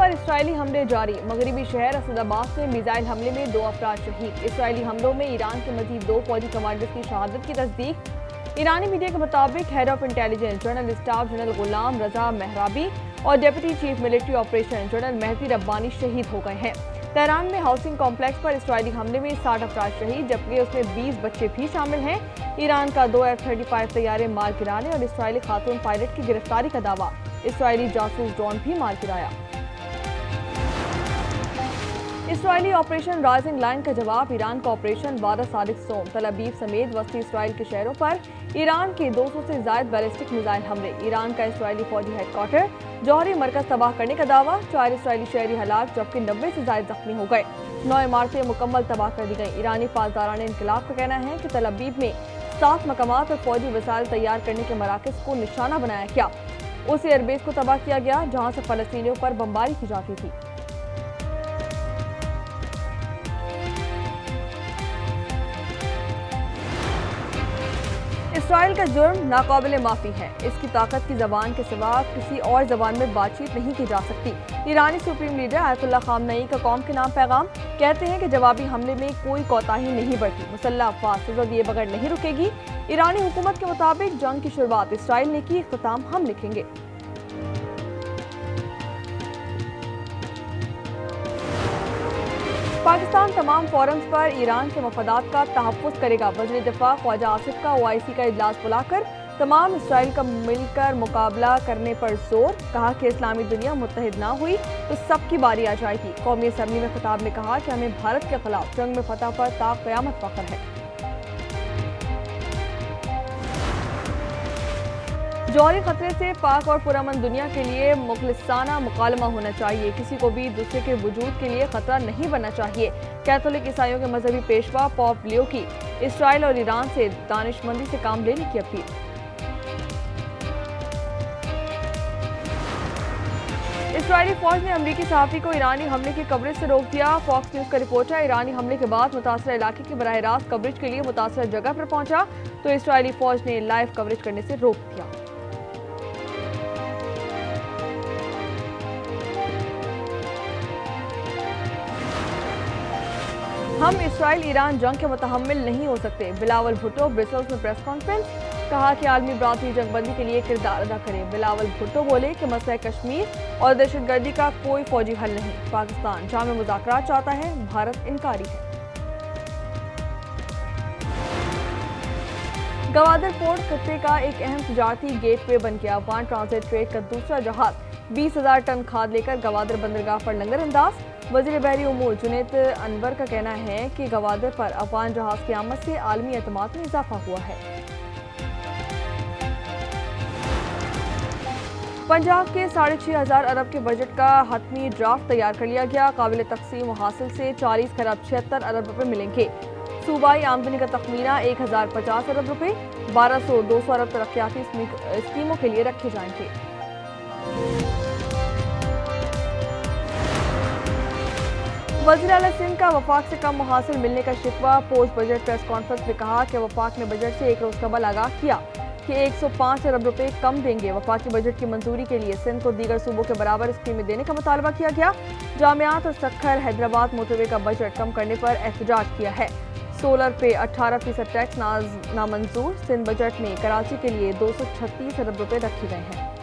पर इसराइली हमले जारी। मगरबी शहर असदाबाद में मिसाइल हमले में 2 अफराद शहीद। इसराइली हमलों में ईरान के मजीद 2 फौजी कमांडर्स की शहादत की तस्दीक। ईरानी मीडिया के मुताबिक head of intelligence general staff general Gholam Reza Mehrabi और deputy chief military operation general Mehdi Rabbani शहीद हो गए हैं। तेहरान में हाउसिंग कॉम्प्लेक्स पर इसराइली हमले में 60 अफराद शहीद, जबकि उसमें 20 बच्चे भी शामिल हैं। ईरान का 2 F-35 तैयारे मार गिराने और इसराइली खातून पायलट की गिरफ्तारी का दावा। इसराइली जासूस ड्रोन भी मार गिराया। इसराइली ऑपरेशन राइजिंग लाइन का जवाब ईरान का ऑपरेशन वादा सादिक सोम। तल अवीव समेत वस्ती इसराइल के शहरों पर ईरान के 200 से ज्यादा बैलिस्टिक मिसाइल हमले। ईरान का इसराइली फौजी हेडक्वार्टर जौहरी मरकज तबाह करने का दावा। 4 इसराइली शहरी हलाक, जबकि 90 से ज्यादा जख्मी हो गए। 9 इमारतें मुकम्मल तबाह कर दी गई। ईरानी पासदारान इनकलाब का कहना है कि तल अवीव में 7 मकामात पर फौजी वसाइल तैयार करने के मराकज को निशाना बनाया गया। उस एयरबेस को तबाह किया गया जहां से फलस्तीनियों पर बमबारी की जाती थी। इसराइल का जुर्म नाकाबिले माफी है। इसकी ताकत की जबान के सिवा किसी और जबान में बातचीत नहीं की जा सकती। ईरानी सुप्रीम लीडर आयतुल्लाह खामनई का कौम के नाम पैगाम। कहते हैं कि जवाबी हमले में कोई कोताही नहीं बरती। मुसल्लह अफवाज सजा दिए बगैर नहीं रुकेगी। ईरानी हुकूमत के मुताबिक जंग की शुरुआत इसराइल ने की, इख्तिताम हम लिखेंगे। पाकिस्तान तमाम फोरम्स पर ईरान के मफादात का तहफ़्फ़ुज़ करेगा। वज़ीर दिफ़ा ख्वाजा आसिफ का OIC का इजलास बुलाकर तमाम इसराइल का मिलकर मुकाबला करने पर जोर। कहा कि इस्लामी दुनिया मुत्तहिद ना हुई तो सबकी बारी आ जाएगी। कौमी असम्बली में खिताब में कहा कि हमें भारत के खिलाफ जंग में फतह पर ता क़यामत फ़ख्र है। जौहरी खतरे से पाक और पुरअमन दुनिया के लिए मुखलिसाना मुकालमा होना चाहिए। किसी को भी दूसरे के वजूद के लिए खतरा नहीं बनना चाहिए। कैथोलिक ईसाइयों के मजहबी पेशवा पॉप लियो की इसराइल और ईरान से दानिशमंदी से काम लेने की अपील। इसराइली फौज ने अमरीकी सहाफ़ी को ईरानी हमले की कवरेज से रोक दिया। फॉक्स न्यूज़ का रिपोर्टर ईरानी हमले के बाद मुतासरा इलाके की बराह रास्त कवरेज के लिए मुतासरा जगह पर पहुंचा तो इसराइली फौज ने लाइव कवरेज करने से रोक दिया। हम इसराइल ईरान जंग के मुतहम्मिल नहीं हो सकते। बिलावल भुट्टो ब्रसेल्स में प्रेस कॉन्फ्रेंस। कहा कि आलमी बरादरी जंगबंदी के लिए किरदार अदा करे। बिलावल भुट्टो बोले कि मसला कश्मीर और दहशतगर्दी का कोई फौजी हल नहीं। पाकिस्तान जामे मुज़ाकरात चाहता है, भारत इनकारी है। गवादर पोर्ट खत्ते का एक अहम तिजारती गेटवे बन गया। अफगान ट्रांजिट ट्रेड का दूसरा जहाज 20,000 टन खाद लेकर गवादर बंदरगाह पर लंगर अंदाज। वज़ीर बहरी उमूर जुनैद अनवर का कहना है कि गवादर पर अफगान जहाज की आमद से आलमी एतमाद में इजाफा हुआ है। पंजाब के 6,500 अरब के बजट का हतमी ड्राफ्ट तैयार कर लिया गया। काबिल तकसीम हासिल से 40 खरब 76 अरब रुपए मिलेंगे। सूबाई आमदनी का तखमीना 1050 अरब रुपए 1200-200 अरब तरक्याती स्कीमों के लिए रखे जाएंगे। वज़ीर आला सिंध का वफाक से कम मुहासिल मिलने का शिकवा। पोस्ट बजट प्रेस कॉन्फ्रेंस में कहा कि वफाक ने बजट से एक रोज कबल आगाह किया कि 105 अरब रुपए कम देंगे। वफाकी बजट की मंजूरी के लिए सिंध को दीगर सूबों के बराबर स्कीमें देने का मुतालबा किया गया। जामियात और सखर हैदराबाद मोटरवे का बजट कम करने पर एहतजाज किया है। सोलर पे 18% टैक्स नामंजूर। सिंध बजट में कराची के लिए 236 अरब रुपए रखे गए हैं।